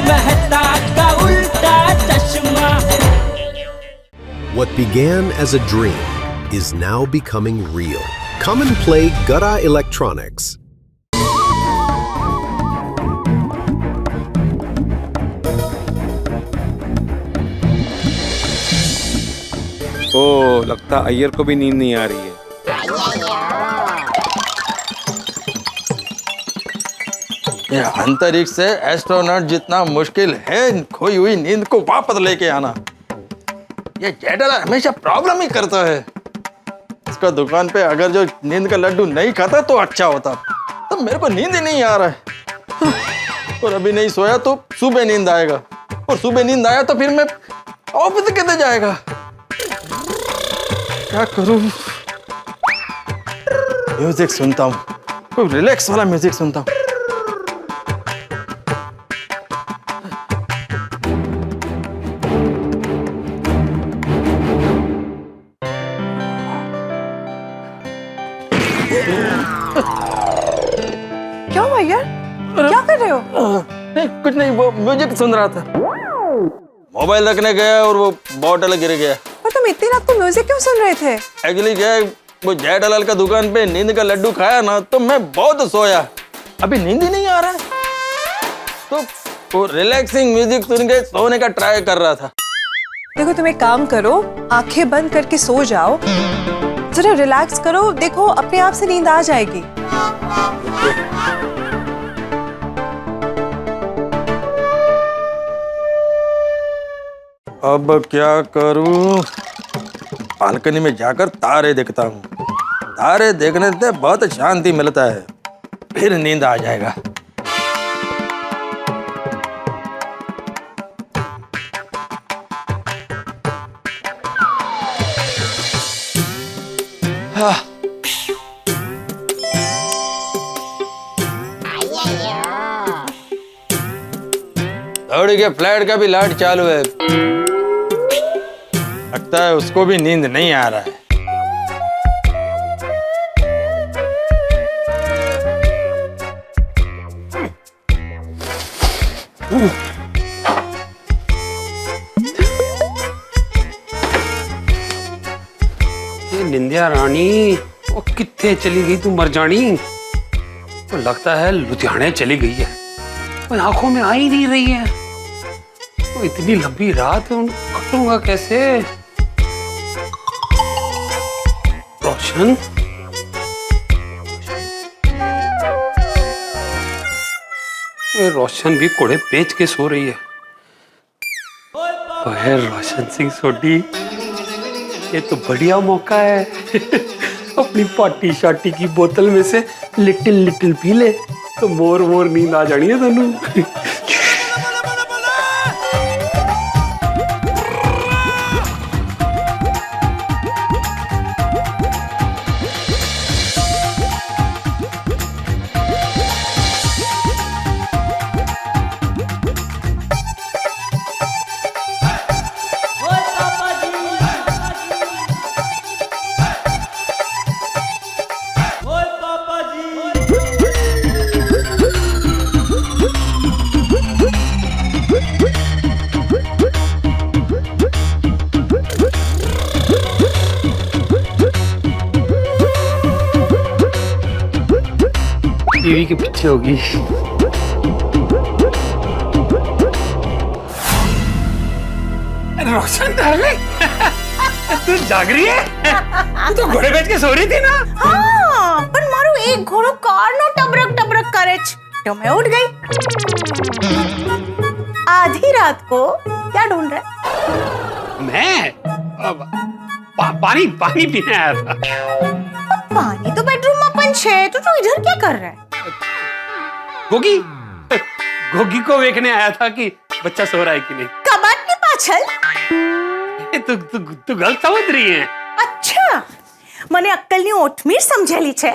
मेहता का उल्टा चश्मा। What began as a dream is now becoming real. Come and play Gada Electronics. ओ, लगता अय्यर को भी नींद नहीं आ रही है। ये अंतरिक्ष से एस्ट्रोनॉट जितना मुश्किल है खोई हुई नींद को वापस लेके आना। ये जेठालाल हमेशा प्रॉब्लम ही करता है। इसका दुकान पे अगर जो नींद का लड्डू नहीं खाता तो अच्छा होता। तब मेरे को नींद ही नहीं आ रहा है और अभी नहीं सोया तो सुबह नींद आएगा और सुबह नींद आया तो फिर मैं ऑफिस कैसे जाएगा? क्या करूं? म्यूजिक सुनता हूँ, कोई रिलैक्स वाला म्यूजिक सुनता हूँ। क्या हुआ यार? क्या कर रहे हो? नहीं कुछ नहीं, वो म्यूजिक सुन रहा था। मोबाइल रखने गया और वो बॉटल गिर गया। पर तुम इतनी रात को म्यूजिक क्यों सुन रहे थे? एक्चुअली क्या है, वो जेठालाल का दुकान पे नींद का लड्डू खाया ना तो मैं बहुत सोया, अभी नींद ही नहीं आ रहा है। तो वो रिलैक्सिंग म्यूजिक सुन के सोने का ट्राई कर रहा था। देखो तुम एक काम करो, आंखें बंद करके सो जाओ, जरा रिलैक्स करो, देखो अपने आप से नींद आ जाएगी। अब क्या करूं? बालकनी में जाकर तारे देखता हूँ। तारे देखने से बहुत शांति मिलता है, फिर नींद आ जाएगा। हाँ। दौड़ी के फ्लैट का भी लाइट चालू है, लगता है उसको भी नींद नहीं आ रहा है। ये निंदिया रानी वो कित्थे चली गई तू मर जानी? तो लगता है लुधियाने चली गई है, वो आंखों में आ ही नहीं रही है। तो इतनी लंबी रात कटूंगा कैसे? रोशन, रोशन भी कोड़े पेच के सो रही है। ओए रोशन सिंह सोडी, ये तो बढ़िया मौका है अपनी पार्टी शार्टी की बोतल में से लिटिल लिटिल पी ले तो मोर मोर नींद आ जानी है तेनू। टीवी के पीछे होगी। रोशन डार्लिंग, तू जाग रही है? तू तो घोड़े बेच के सो रही थी ना? हाँ, पर मारू एक घोड़ो कार नो टबरक टबरक करे तो मैं उठ गई। आधी रात को क्या ढूंढ रहा है? मैं पानी पानी पीने आया था। पानी तो बेडरूम में अपन छे, तो इधर क्या कर रहा है? गोगी गोगी को देखने आया था कि बच्चा सो रहा है कि नहीं। कबाड़ की पाछल? तू गलत समझ रही है। अच्छा, मने अक्कल नी ओठमीर समझेली छे।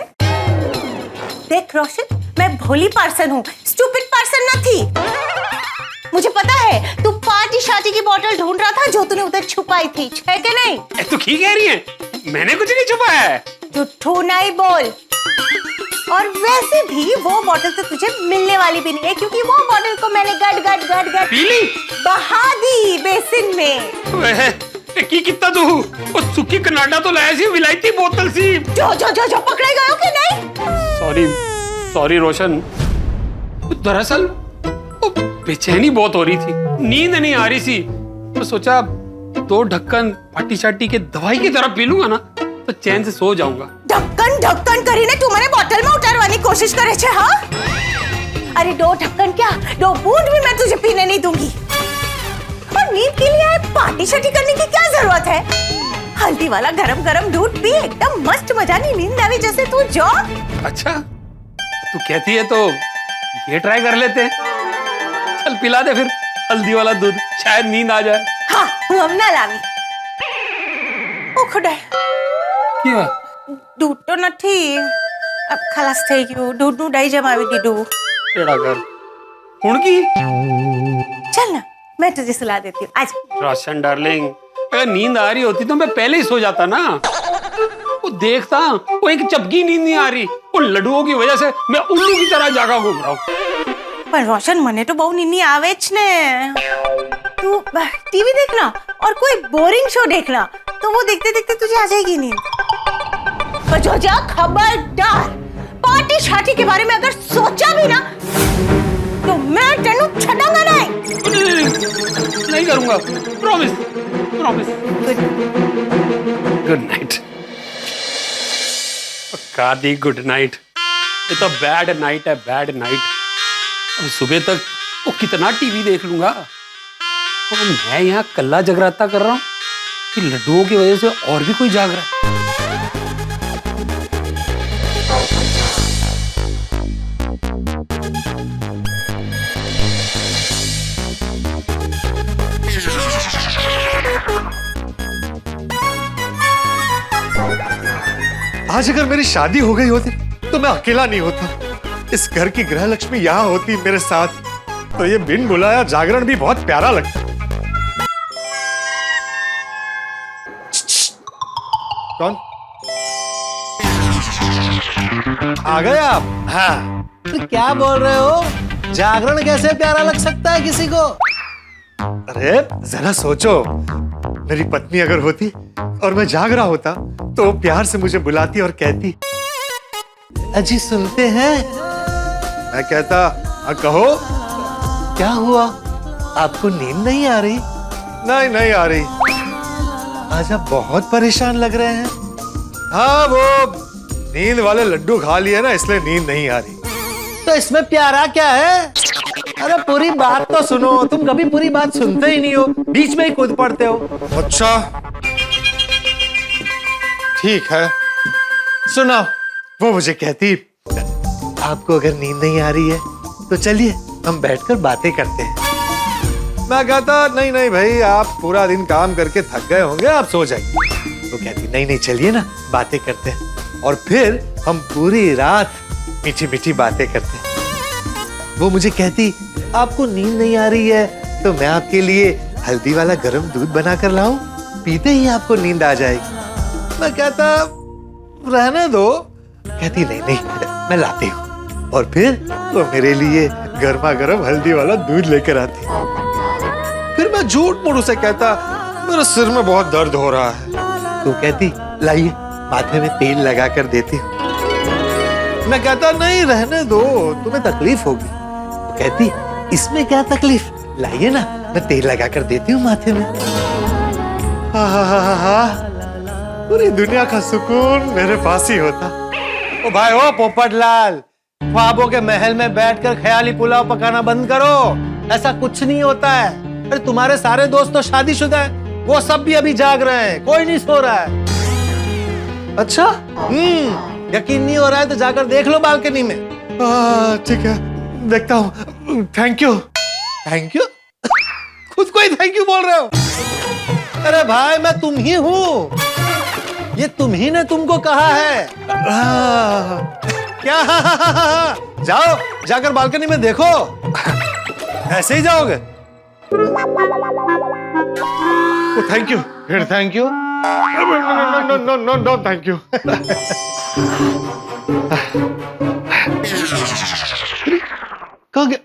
देख रोशन, मैं भोली पर्सन हूँ, स्टूपिड पर्सन नहीं। मुझे पता है तू पार्टी शार्टी की बोतल ढूंढ रहा था जो तूने उधर छुपाई थी, है कि नहीं? तू ठीक कह रही है, मैंने कुछ नहीं छुपाया है। झूठू नहीं बोल। और वैसे भी वो बॉटल तो तुझे मिलने वाली भी नहीं है, क्योंकि वो बॉटल को मैंने गट गट गट गट पी ली? बहा दी बेसिन में। वह की कितना तू वो सुखी कनाडा तो लाया सी विलायती बोतल सी। जो जो जो जो पकड़े गए हो कि नहीं? सॉरी सॉरी रोशन, दरअसल वो बेचैनी बहुत हो रही थी, नींद नहीं आ रही थी, तो सोचा 2 ढक्कन पाटी शाटी के दवाई की तरह पी लूंगा ना तो चैन से सो जाऊंगा। ढक्कन ढक्कन કરીને તું મને બોટલમાં ઉતારવાની કોશિશ કરે છે હા? अरे 2 ढक्कन क्या, 2 बूंद भी मैं तुझे पीने नहीं दूंगी। और नींद के लिए पार्टी शाटी करने की क्या जरूरत है? हल्दी वाला गरम गरम दूध पी, एकदम मस्त मजानी नींद आवे जैसे तू जो। अच्छा तू कहती है तो ये ट्राई कर लेते हैं। चल पिला दे फिर हल्दी वाला दूध, शायद नींद आ जाए। हाँ હું હમણાં લાવી। ઓ ખુદાય, क्या दूध तो નથી, अब ખલાસ થઈ ગયું, दूधનું દહીં જમાવી દીધું। टेढ़ा कर हुण की चल ना मैं तुझे सुला देती हूँ, आज। रोशन डार्लिंग, अगर नींद आ रही होती तो मैं पहले ही सो जाता ना। वो देखता वो एक चपकी नींद नहीं आ रही, वो लड्डुओं की वजह से मैं उल्लू की तरह जागा घूम रहा हूँ। पर रोशन मने तो बहु नींद आवे ज ने। तू टीवी देखना और कोई बोरिंग शो देखना, तो वो देखते देखते तुझे आ जाएगी नींद। पर जो जा खबरदार, पार्टी शाटी के बारे में अगर सोचा भी ना तो मैं तेनू छड़ांगा नहीं। नहीं करूंगा, प्रॉमिस प्रॉमिस। Good night. पक्का दी गुड नाइट। ये तो बैड नाइट है, बैड नाइट। अब सुबह तक वो कितना टीवी देख लूंगा, और मैं यहाँ कल्ला जगराता कर रहा हूँ कि लड्डुओं की वजह से और भी कोई जाग रहा है। आज अगर मेरी शादी हो गई होती तो मैं अकेला नहीं होता, इस घर की गृह लक्ष्मी यहाँ होती मेरे साथ, तो ये बिन बुलाया जागरण भी बहुत प्यारा लगता। कौन आ गए आप? हाँ। तो क्या बोल रहे हो? जागरण कैसे प्यारा लग सकता है किसी को? अरे जरा सोचो, मेरी पत्नी अगर होती और मैं जाग रहा होता तो वो प्यार से मुझे बुलाती और कहती, अजी सुनते हैं? मैं कहता हाँ कहो। क्या हुआ, आपको नींद नहीं आ रही? नहीं नहीं आ रही। आज आप बहुत परेशान लग रहे हैं। हाँ वो नींद वाले लड्डू खा लिए ना, इसलिए नींद नहीं आ रही। तो इसमें प्यारा क्या है? अरे पूरी बात तो सुनो, तुम कभी पूरी बात सुनते ही नहीं हो, बीच में ही कूद पड़ते हो। अच्छा ठीक है, सुना। वो मुझे कहती, आपको अगर नींद नहीं आ रही है तो चलिए हम बैठकर बातें करते हैं। मैं कहता नहीं नहीं भाई, आप पूरा दिन काम करके थक गए होंगे, आप सो जाइए। तो कहती नहीं नहीं चलिए ना बातें करते हैं, और फिर हम पूरी रात मीठी मीठी बातें करते हैं। वो मुझे कहती आपको नींद नहीं आ रही है तो मैं आपके लिए हल्दी वाला गर्म दूध बनाकर लाऊं, पीते ही आपको नींद आ जाएगी। मैं कहता रहने दो। कहती नहीं नहीं मैं लाती हूँ, और फिर वो मेरे लिए गर्मा गर्म हल्दी वाला दूध लेकर आती। फिर मैं झूठ मूठ उसे कहता मेरे सिर में बहुत दर्द हो रहा है। तो कहती लाइए माथे में तेल लगा कर देती हूँ। मैं कहता नहीं रहने दो, तुम्हें तकलीफ होगी। तो कहती इसमें क्या तकलीफ, लाइए ना मैं तेल लगा कर देती हूँ माथे में। पूरी दुनिया का सुकून मेरे पास ही होता। ओ भाई ओ पोपटलाल, ख्वाबों के महल में बैठकर ख्याली पुलाव पकाना बंद करो, ऐसा कुछ नहीं होता है। अरे तुम्हारे सारे दोस्त तो शादीशुदा हैं, वो सब भी अभी जाग रहे हैं, कोई नहीं सो रहा है। अच्छा यकीन नहीं हो रहा है तो जाकर देख लो बालकनी में। ठीक है देखता हूँ। Thank you. Thank you? खुद को ही थैंक यू बोल रहे हो? अरे भाई मैं तुम ही हूँ, ये तुम ही ने तुमको कहा है। क्या? जाओ जाकर बालकनी में देखो। ऐसे ही जाओगे? Thank you. फिर thank you? No no no no no thank you. कहाँ गया?